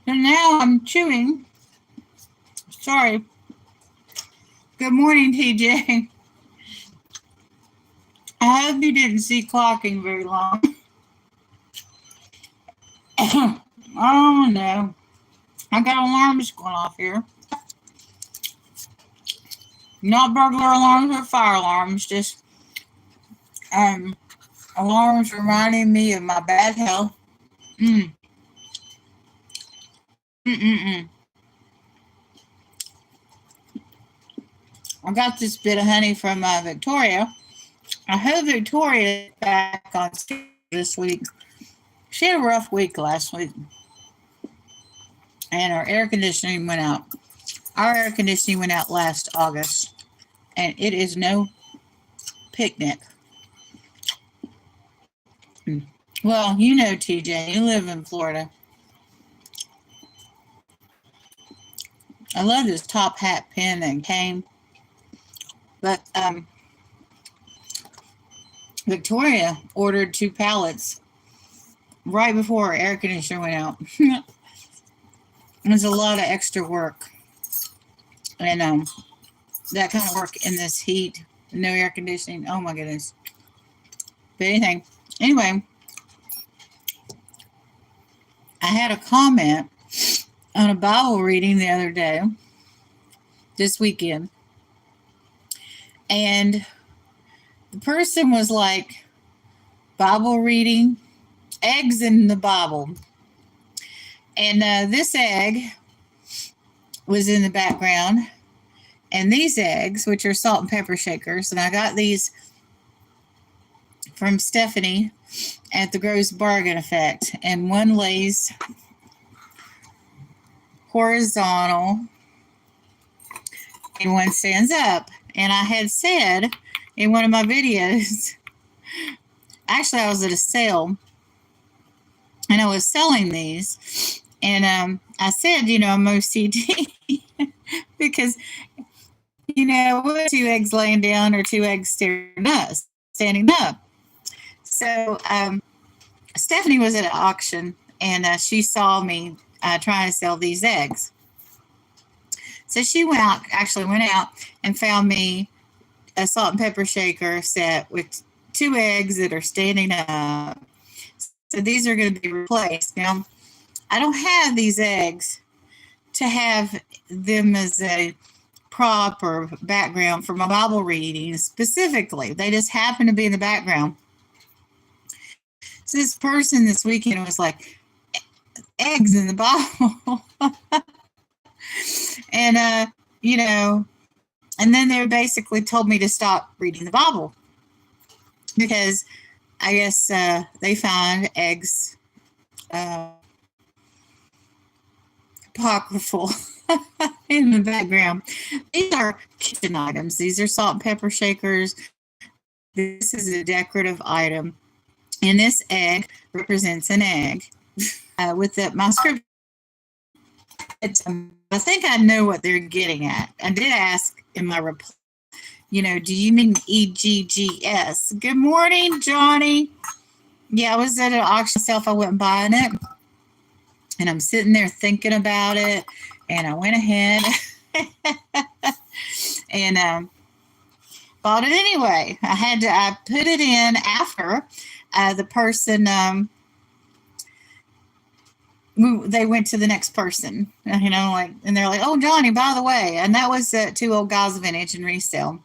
And now I'm chewing. Sorry. Good morning, TJ. I hope you didn't see clocking very long. Oh no. I got alarms going off here. Not burglar alarms or fire alarms, just um alarms reminding me of my bad health. Mm, mm. I got this bit of honey from Victoria. I hope Victoria is back on schedule this week. She had a rough week last week, and our air conditioning went out. Our air conditioning went out last August, and it is no picnic. Well, you know, TJ, you live in Florida. I love this top hat pin that came, but Victoria ordered 2 pallets right before our air conditioner went out. There's a lot of extra work, and that kind of work in this heat, no air conditioning. Oh my goodness. But anyway, I had a comment on a Bible reading the other day, this weekend, and the person was like, Bible reading, eggs in the Bible. And this egg was in the background, and these eggs, which are salt and pepper shakers, and I got these from Stephanie at the Gross Bargain Effect, and one lays horizontal and one stands up. And I had said in one of my videos, actually I was at a sale and I was selling these, and I said, I'm OCD because what 2 eggs laying down or 2 eggs standing up. So Stephanie was at an auction, and she saw me trying to sell these eggs. So she went out and found me a salt and pepper shaker set with 2 eggs that are standing up. So these are going to be replaced. Now, I don't have these eggs to have them as a prop or background for my Bible reading specifically. They just happen to be in the background. So this person this weekend was like, eggs in the Bible. And, and then they basically told me to stop reading the Bible because I guess they found eggs apocryphal in the background. These are kitchen items. These are salt and pepper shakers. This is a decorative item. And this egg represents an egg. With my scripture, I think I know what they're getting at. I did ask in my reply, do you mean EGGS? Good morning, Johnny. Yeah, I was at an auction myself. I wasn't buying it. And I'm sitting there thinking about it. And I went ahead and bought it anyway. I put it in after the person, they went to the next person, and they're like, oh, Johnny, by the way. And that was 2 Old Guys Vintage and Resale.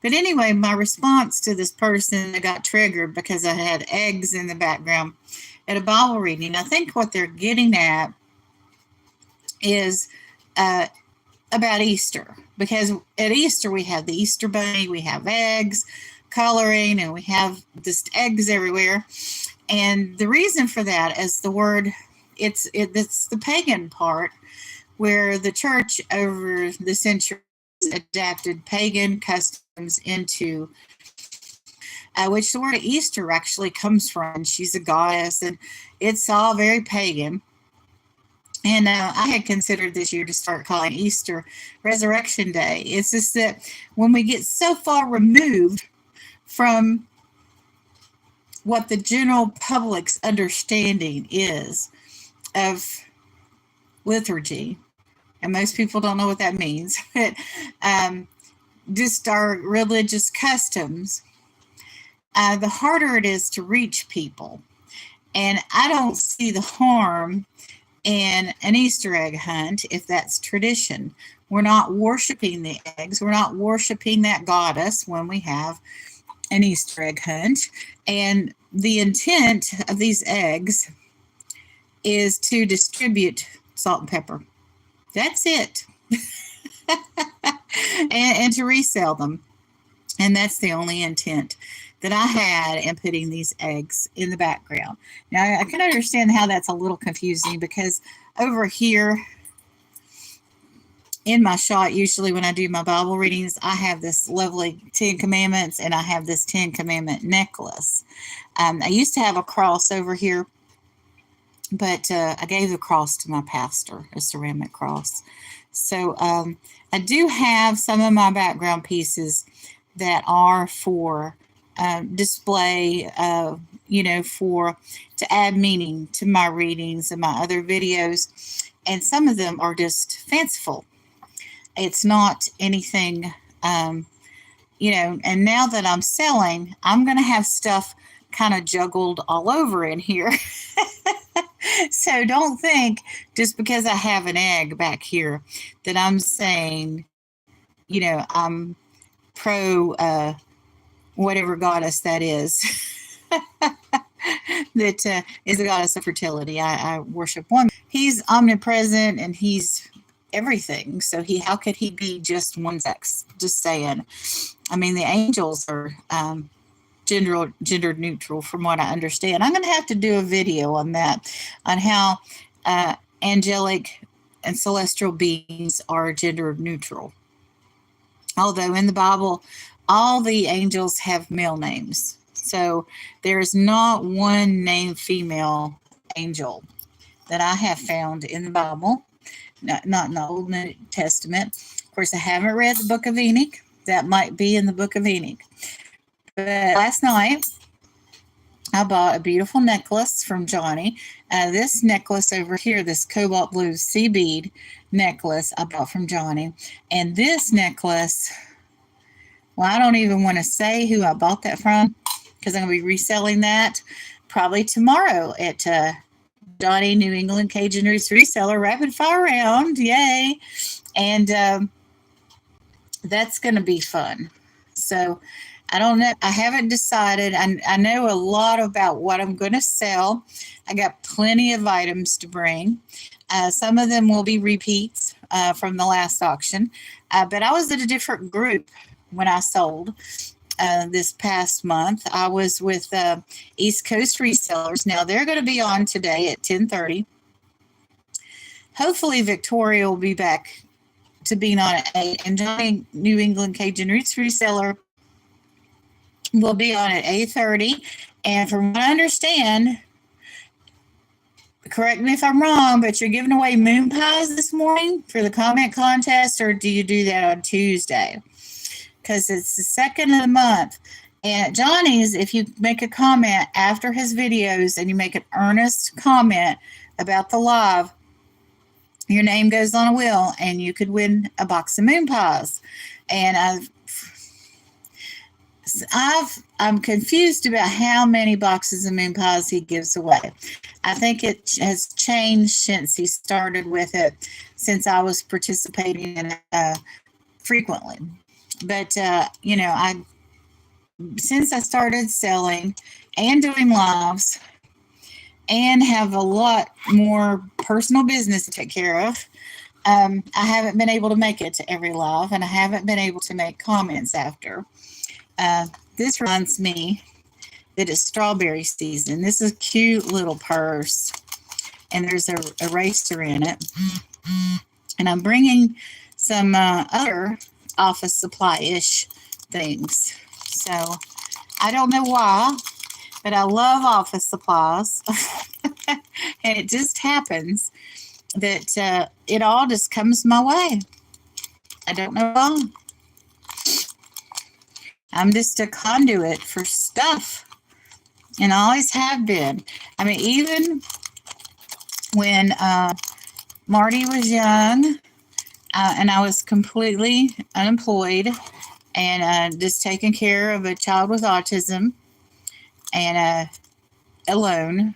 But anyway, my response to this person that got triggered because I had eggs in the background at a Bible reading, I think what they're getting at is about Easter. Because at Easter, we have the Easter bunny, we have eggs, coloring, and we have just eggs everywhere. And the reason for that is the word, it's the pagan part where the church over the centuries adapted pagan customs into which the word Easter actually comes from. She's a goddess, and it's all very pagan. And I had considered this year to start calling Easter Resurrection Day. It's just that when we get so far removed from what the general public's understanding is of liturgy. And most people don't know what that means, but just our religious customs, the harder it is to reach people. And I don't see the harm in an Easter egg hunt if that's tradition. We're not worshiping the eggs. We're not worshiping that goddess when we have an Easter egg hunt. And the intent of these eggs is to distribute salt and pepper. That's it. and to resell them. And that's the only intent that I had in putting these eggs in the background. Now, I can understand how that's a little confusing because over here in my shot, usually when I do my Bible readings, I have this lovely 10 Commandments and I have this 10 Commandment necklace. I used to have a cross over here, but I gave the cross to my pastor, a ceramic cross. So I do have some of my background pieces that are for display, to add meaning to my readings and my other videos. And some of them are just fanciful. It's not anything, and now that I'm selling, I'm going to have stuff kind of juggled all over in here. So don't think just because I have an egg back here that I'm saying, I'm pro whatever goddess that is. That is the goddess of fertility. I worship one. He's omnipresent and he's everything. So how could he be just one sex? Just saying. I mean, the angels are gender neutral from what I understand. I'm going to have to do a video on that, on how angelic and celestial beings are gender neutral. Although in the Bible, all the angels have male names. So there is not one named female angel that I have found in the Bible, not in the Old New Testament. Of course, I haven't read the Book of Enoch. That might be in the Book of Enoch. But last night, I bought a beautiful necklace from Johnny. This necklace over here, this cobalt blue sea bead necklace, I bought from Johnny. And this necklace, well, I don't even want to say who I bought that from because I'm going to be reselling that probably tomorrow at Johnny New England Cajun Roots Reseller Rapid Fire Round. Yay. And that's going to be fun. So I don't know. I haven't decided. I know a lot about what I'm going to sell. I got plenty of items to bring. Some of them will be repeats from the last auction. But I was at a different group when I sold this past month. I was with East Coast Resellers. Now, they're going to be on today at 10:30. Hopefully, Victoria will be back to being on at 8. And Johnny New England Cajun Roots Reseller will be on at 8:30. And from what I understand, correct me if I'm wrong, but you're giving away moon pies this morning for the comment contest, or do you do that on Tuesday? Because it's the second of the month. And at Johnny's, if you make a comment after his videos and you make an earnest comment about the live, your name goes on a wheel and you could win a box of moon pies. And I'm confused about how many boxes of moon pies he gives away. I think it has changed since he started with it, since I was participating in it frequently. But, since I started selling and doing lives and have a lot more personal business to take care of, I haven't been able to make it to every live, and I haven't been able to make comments after. This reminds me that it's strawberry season. This is a cute little purse, and there's a eraser in it. And I'm bringing some other office supply-ish things. So I don't know why, but I love office supplies. And it just happens that it all just comes my way. I don't know why. I'm just a conduit for stuff, and I always have been. I mean, even when Marty was young, and I was completely unemployed and just taking care of a child with autism and alone.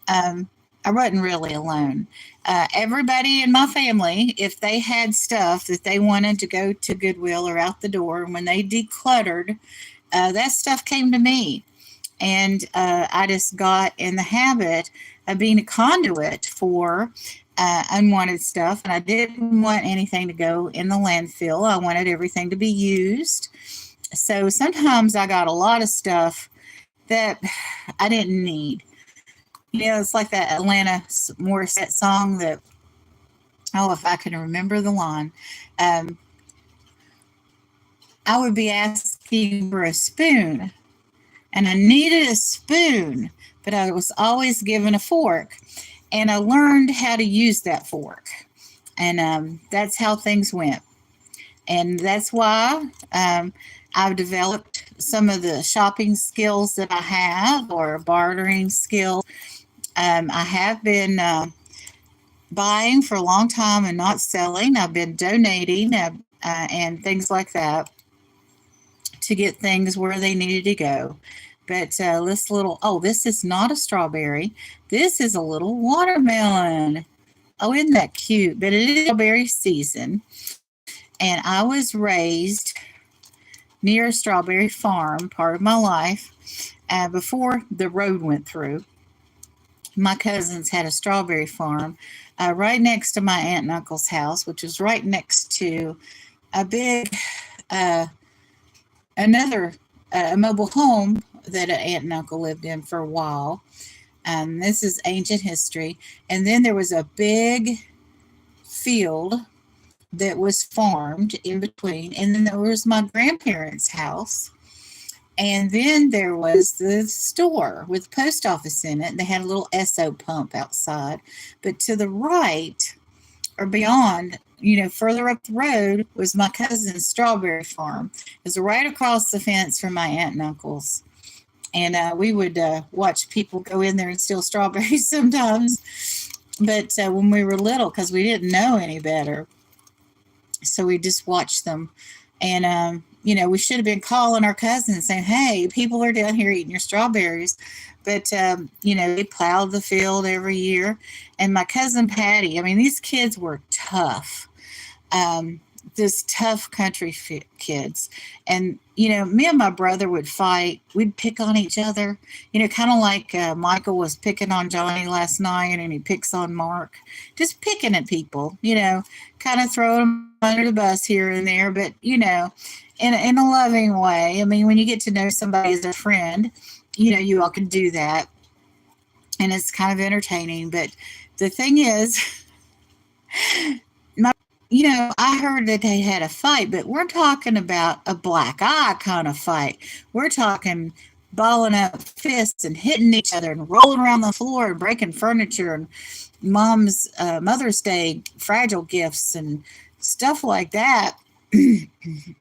Um, I wasn't really alone. Everybody in my family, if they had stuff that they wanted to go to Goodwill or out the door, and when they decluttered, that stuff came to me. And I just got in the habit of being a conduit for unwanted stuff. And I didn't want anything to go in the landfill, I wanted everything to be used. So sometimes I got a lot of stuff that I didn't need. It's like that Atlanta Morissette song that, oh, if I can remember the line, um, I would be asking for a spoon, and I needed a spoon, but I was always given a fork, and I learned how to use that fork, and that's how things went, and that's why I've developed some of the shopping skills that I have, or bartering skills. I have been buying for a long time and not selling. I've been donating and things like that to get things where they needed to go. But this is not a strawberry. This is a little watermelon. Oh, isn't that cute? But it is strawberry season. And I was raised near a strawberry farm part of my life before the road went through. My cousins had a strawberry farm right next to my aunt and uncle's house, which was right next to a big, uh, another mobile home that an aunt and uncle lived in for a while. This is ancient history. And then there was a big field that was farmed in between. And then there was my grandparents' house. And then there was the store with the post office in it. They had a little Esso pump outside. But to the right or beyond, further up the road was my cousin's strawberry farm. It was right across the fence from my aunt and uncle's. And we would watch people go in there and steal strawberries sometimes. But when we were little, because we didn't know any better, so we just watched them. And we should have been calling our cousins saying, hey, people are down here eating your strawberries. But they plowed the field every year. And my cousin Patty, I mean, these kids were tough. This tough country kids. And me and my brother would fight. We'd pick on each other, kind of like Michael was picking on Johnny last night, and he picks on Mark, just picking at people, kind of throwing them under the bus here and there, but in a loving way. I mean, when you get to know somebody as a friend, you all can do that, and it's kind of entertaining. But the thing is, I heard that they had a fight, but we're talking about a black eye kind of fight. We're talking balling up fists and hitting each other and rolling around the floor and breaking furniture and mom's Mother's Day fragile gifts and stuff like that.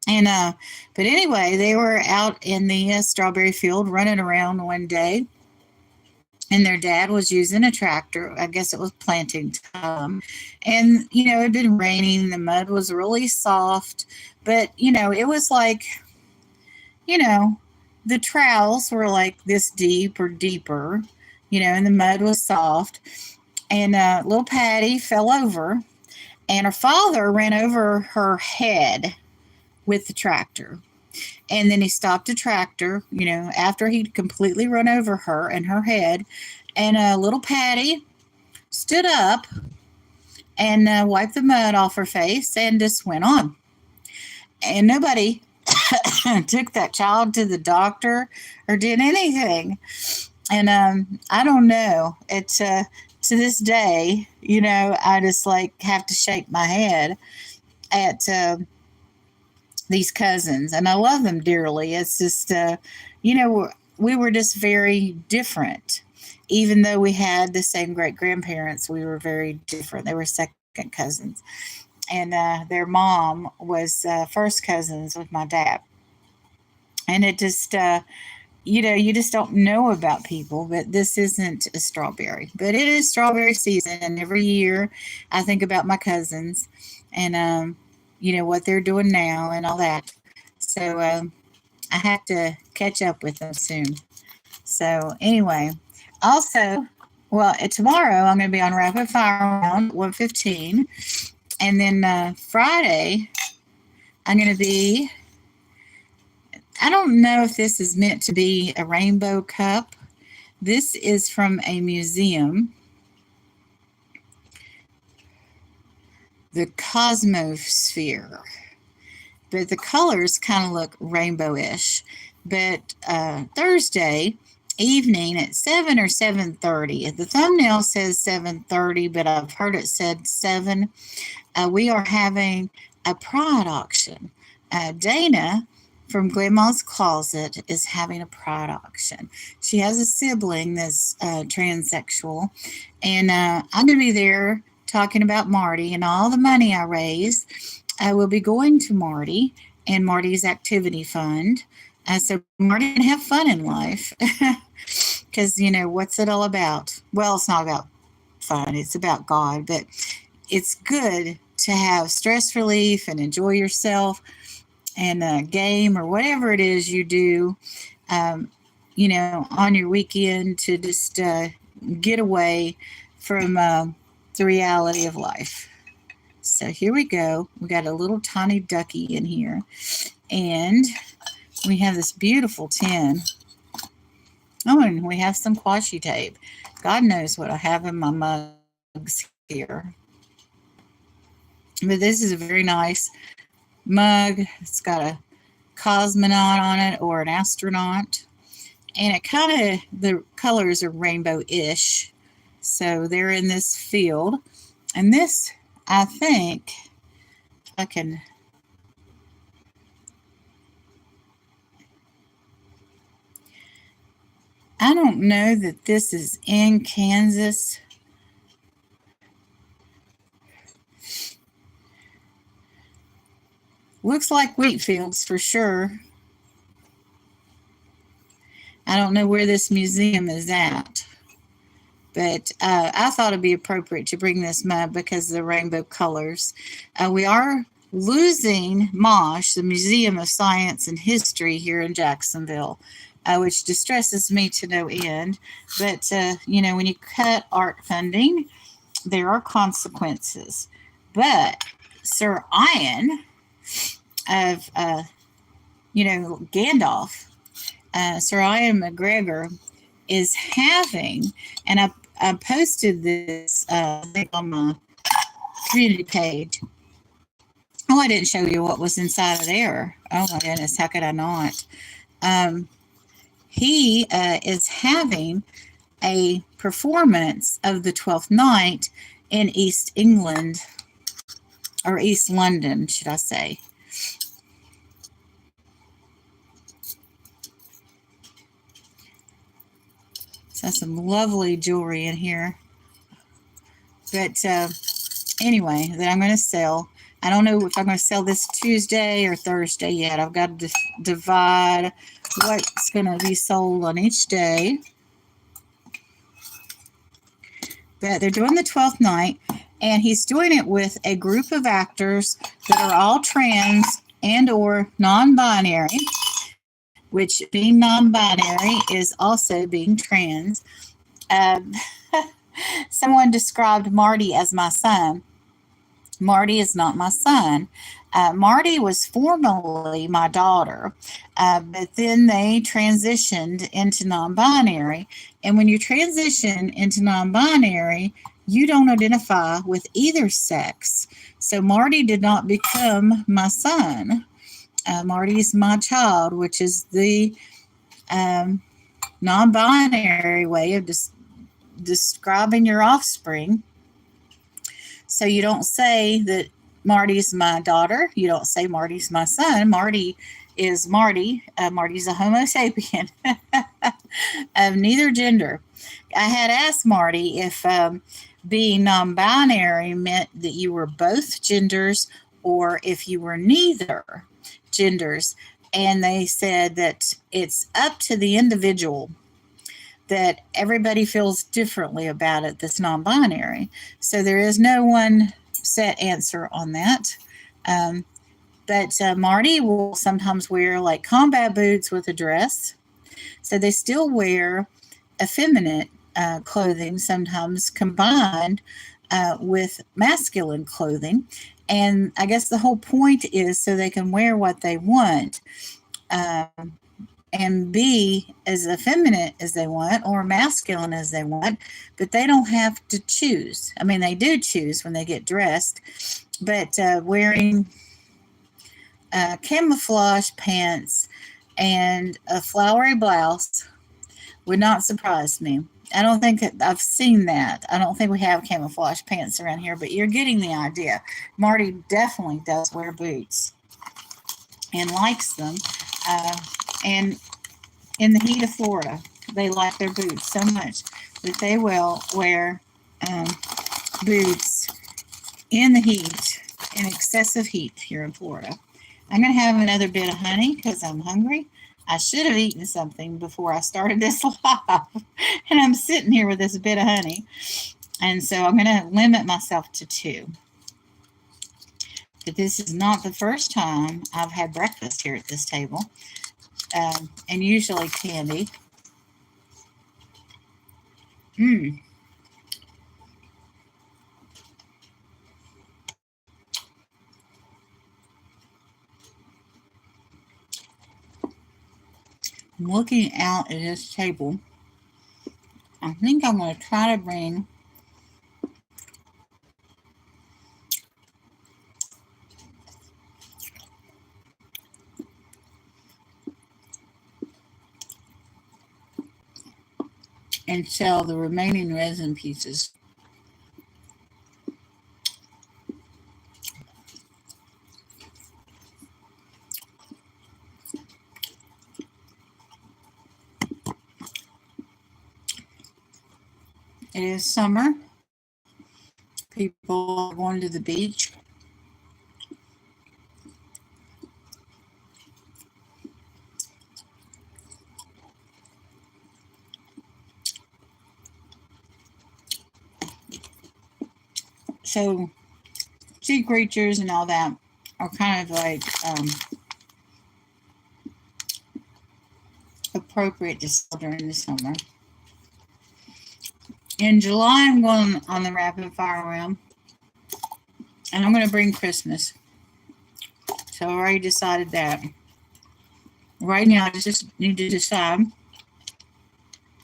And but anyway, they were out in the strawberry field running around one day, and their dad was using a tractor. I guess it was planting time. And, it had been raining. The mud was really soft. But, it was like, the trowels were like this deep or deeper, and the mud was soft. And little Patty fell over, and her father ran over her head with the tractor. And then he stopped the tractor, after he'd completely run over her and her head. And little Patty stood up and wiped the mud off her face and just went on. And nobody took that child to the doctor or did anything. And I don't know. It's to this day, I just like have to shake my head at these cousins, and I love them dearly. It's just, we were just very different. Even though we had the same great grandparents, we were very different. They were second cousins, and their mom was first cousins with my dad. And it just, you just don't know about people, but this isn't a strawberry. But it is strawberry season, and every year I think about my cousins and, what they're doing now and all that. So I have to catch up with them soon. So, anyway, also, well, tomorrow I'm going to be on Rapid Fire Round 115. And then Friday, I'm going to be, I don't know if this is meant to be a rainbow cup. This is from a museum, the Cosmosphere. But the colors kind of look rainbowish. But Thursday evening at 7 or 7:30. The thumbnail says 7:30, but I've heard it said 7. We are having a pride auction. Dana from Grandma's Closet is having a pride auction. She has a sibling that's transsexual, and I'm going to be there talking about Marty, and all the money I raise will be going to Marty and Marty's activity fund. So Marty can have fun in life, because what's it all about? Well, it's not about fun, it's about God, but it's good to have stress relief and enjoy yourself and a game or whatever it is you do, on your weekend, to just get away from the reality of life. So here we go. We got a little tiny ducky in here, and we have this beautiful tin. Oh, and we have some washi tape. God knows what I have in my mugs here. But this is a very nice mug. It's got a cosmonaut on it, or an astronaut. And it kind of, the colors are rainbow-ish. So they're in this field. And this, I think, I don't know that this is in Kansas. Looks like wheat fields for sure. I don't know where this museum is at, but I thought it'd be appropriate to bring this mug because of the rainbow colors. We are losing MOSH, the Museum of Science and History here in Jacksonville, which distresses me to no end. But, when you cut art funding, there are consequences. But Sir Ian of, Gandalf, Sir Ian McGregor, is having, and I posted this on my community page. Oh, I didn't show you what was inside of there. Oh my goodness, how could I not? He is having a performance of the 12th Night in East England, or East London, should I say. So some lovely jewelry in here. But anyway, that I'm going to sell. I don't know if I'm going to sell this Tuesday or Thursday yet. I've got to divide what's going to be sold on each day. But they're doing the 12th Night, and he's doing it with a group of actors that are all trans and or non-binary, which being non-binary is also being trans. Someone described Marty as my son. Marty is not my son. Marty was formerly my daughter, but then they transitioned into non-binary. And when you transition into non-binary, you don't identify with either sex. So Marty did not become my son. Marty is my child, which is the non-binary way of describing your offspring. So you don't say that Marty's my daughter. You don't say Marty's my son. Marty is Marty. Marty's a Homo sapien of neither gender. I had asked Marty if being non-binary meant that you were both genders or if you were neither genders. And they said that it's up to the individual, that everybody feels differently about it that's non-binary. So there is no one set answer on that. But Marty will sometimes wear like combat boots with a dress. So they still wear effeminate clothing, sometimes combined with masculine clothing. And I guess the whole point is so they can wear what they want and be as effeminate as they want or masculine as they want, but they don't have to choose. I mean, they do choose when they get dressed, but wearing camouflage pants and a flowery blouse would not surprise me. I don't think I've seen that. I don't think we have camouflage pants around here, but you're getting the idea. Marty definitely does wear boots and likes them. And in the heat of Florida, they like their boots so much that they will wear boots in the heat, in excessive heat here in Florida. I'm going to have another bit of honey because I'm hungry. I should have eaten something before I started this live. And I'm sitting here with this bit of honey. And so I'm going to limit myself to 2. But this is not the first time I've had breakfast here at this table. And usually candy. I'm looking out at this table. I think I'm going to try to bring and sell the remaining resin pieces. It is summer. People are going to the beach. So sea creatures and all that are kind of like appropriate to sell during the summer. In July, I'm going on the rapid fire round, and I'm going to bring Christmas. So I already decided that. Right now, I just need to decide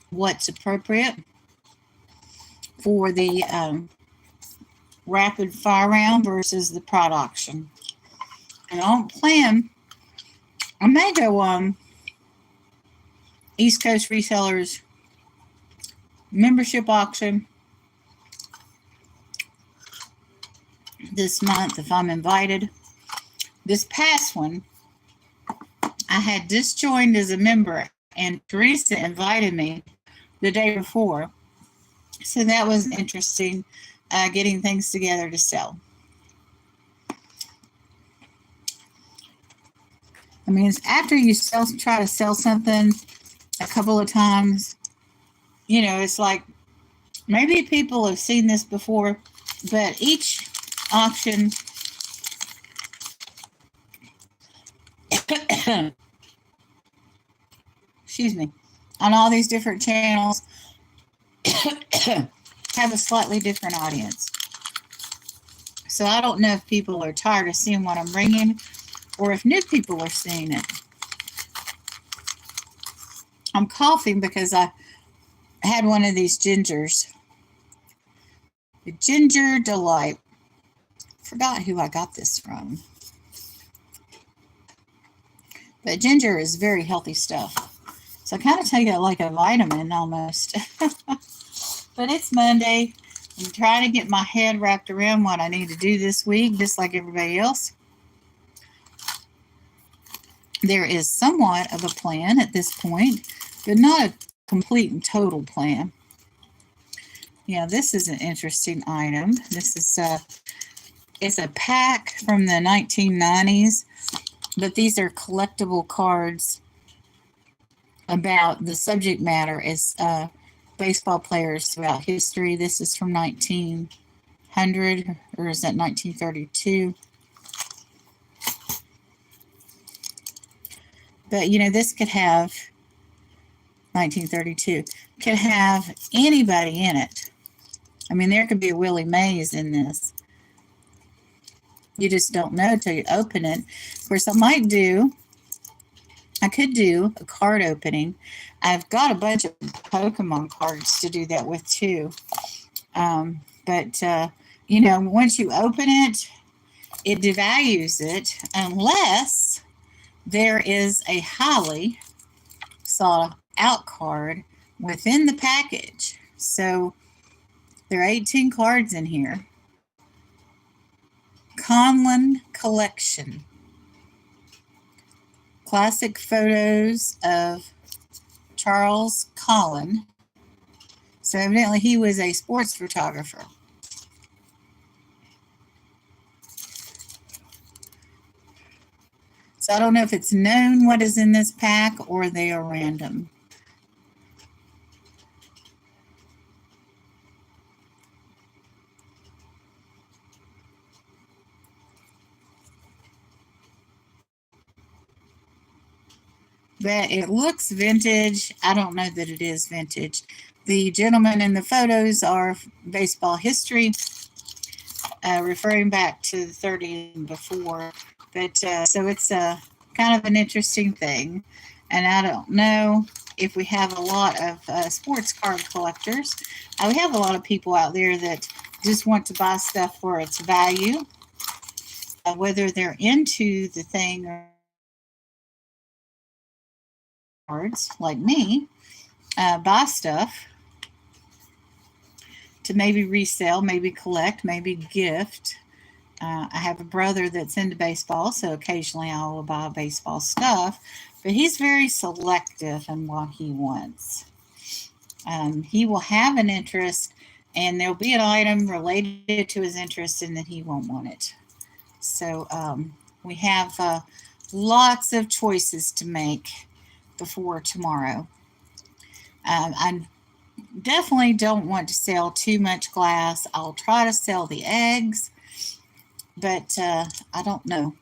what's appropriate for the rapid fire round versus the prod auction. And I don't plan. I may go on East Coast Resellers membership auction this month if I'm invited. This past one, I had just joined as a member, and Teresa invited me the day before. So that was interesting, getting things together to sell. I mean, it's after you try to sell something a couple of times, you know, it's like maybe people have seen this before, but each auction excuse me, on all these different channels have a slightly different audience. So I don't know if people are tired of seeing what I'm bringing or if new people are seeing it. I'm coughing because I had one of these gingers. The Ginger Delight. Forgot who I got this from. But ginger is very healthy stuff. So I kind of take it like a vitamin almost. But it's Monday. I'm trying to get my head wrapped around what I need to do this week, just like everybody else. There is somewhat of a plan at this point, but not a complete and total plan. Yeah, this is an interesting item. This is it's a pack from the 1990s, But these are collectible cards about the subject matter is baseball players throughout history. This is from 1900, or is that 1932? But this could have 1932, could have anybody in it. I mean, there could be a Willie Mays in this. You just don't know till you open it. Of course, I could do a card opening. I've got a bunch of Pokemon cards to do that with too. But once you open it, it devalues it unless there is a highly sought out card within the package. So there are 18 cards in here. Conlon Collection. Classic photos of Charles Conlon. So evidently he was a sports photographer. So I don't know if it's known what is in this pack or they are random. But it looks vintage. I don't know that it is vintage. The gentlemen in the photos are baseball history, referring back to the 30s and before. But so it's kind of an interesting thing. And I don't know if we have a lot of sports card collectors. We have a lot of people out there that just want to buy stuff for its value, whether they're into the thing or cards, like me, buy stuff to maybe resell, maybe collect, maybe gift. I have a brother that's into baseball, so occasionally I will buy baseball stuff, but he's very selective in what he wants. He will have an interest, and there'll be an item related to his interest, and then he won't want it. So we have lots of choices to make before tomorrow. I definitely don't want to sell too much glass. I'll try to sell the eggs, but I don't know.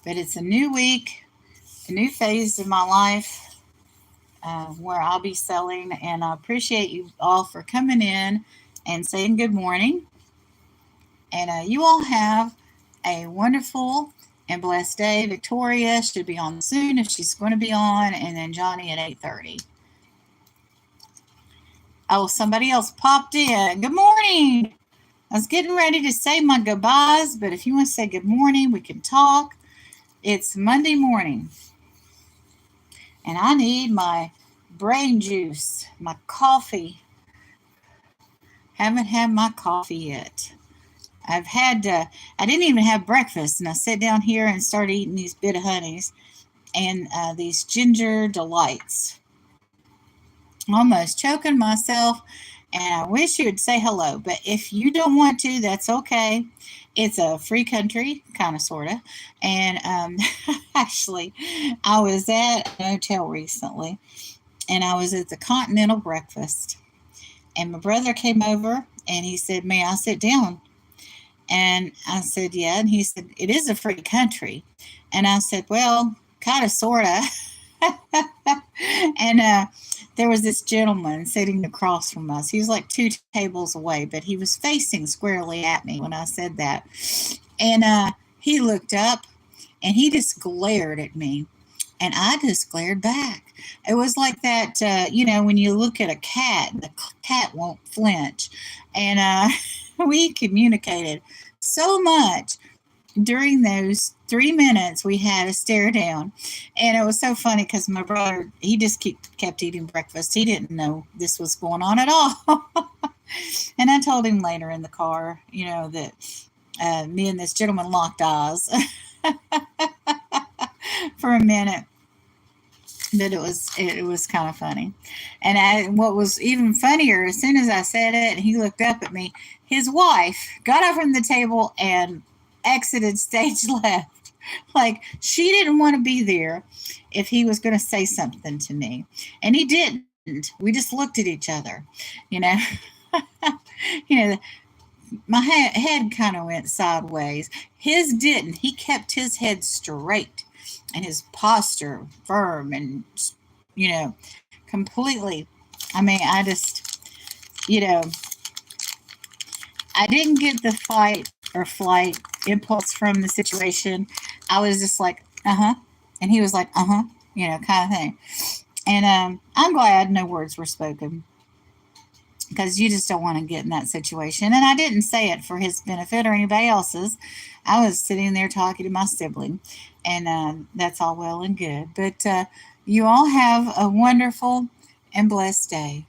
But it's a new week, a new phase of my life where I'll be selling, and I appreciate you all for coming in and saying good morning. And you all have a wonderful and blessed day. Victoria should be on soon if she's going to be on, and then Johnny at 8:30. Oh, somebody else popped in. Good morning. I was getting ready to say my goodbyes, but if you want to say good morning, we can talk. It's Monday morning, and I need my brain juice, my coffee. Haven't had my coffee yet. I didn't even have breakfast, and I sat down here and started eating these bit of honeys and these ginger delights. Almost choking myself, and I wish you would say hello, but if you don't want to, that's okay. It's a free country, kind of, sort of. And actually, I was at an hotel recently, and I was at the Continental Breakfast, and my brother came over, and he said, "May I sit down?" And I said, "Yeah." And he said, "It is a free country." And I said, "Well, kind of, sort of." And there was this gentleman sitting across from us. He was like 2 tables away, but he was facing squarely at me when I said that. And he looked up and he just glared at me. And I just glared back. It was like that, when you look at a cat, the cat won't flinch. And we communicated so much during those 3 minutes we had a stare down. And it was so funny because my brother, he just kept eating breakfast. He didn't know this was going on at all. And I told him later in the car, that me and this gentleman locked eyes for a minute. But it was kind of funny. And what was even funnier, as soon as I said it, and he looked up at me, his wife got up from the table and exited stage left. Like she didn't want to be there if he was going to say something to me, and he didn't. We just looked at each other, you know. You know, my head kind of went sideways. His didn't. He kept his head straight and his posture firm and, you know, completely. I mean, you know, I didn't get the fight or flight impulse from the situation. I was just like, uh huh. And he was like, uh huh, you know, kind of thing. And I'm glad no words were spoken because you just don't want to get in that situation. And I didn't say it for his benefit or anybody else's. I was sitting there talking to my sibling, and that's all well and good. But you all have a wonderful and blessed day.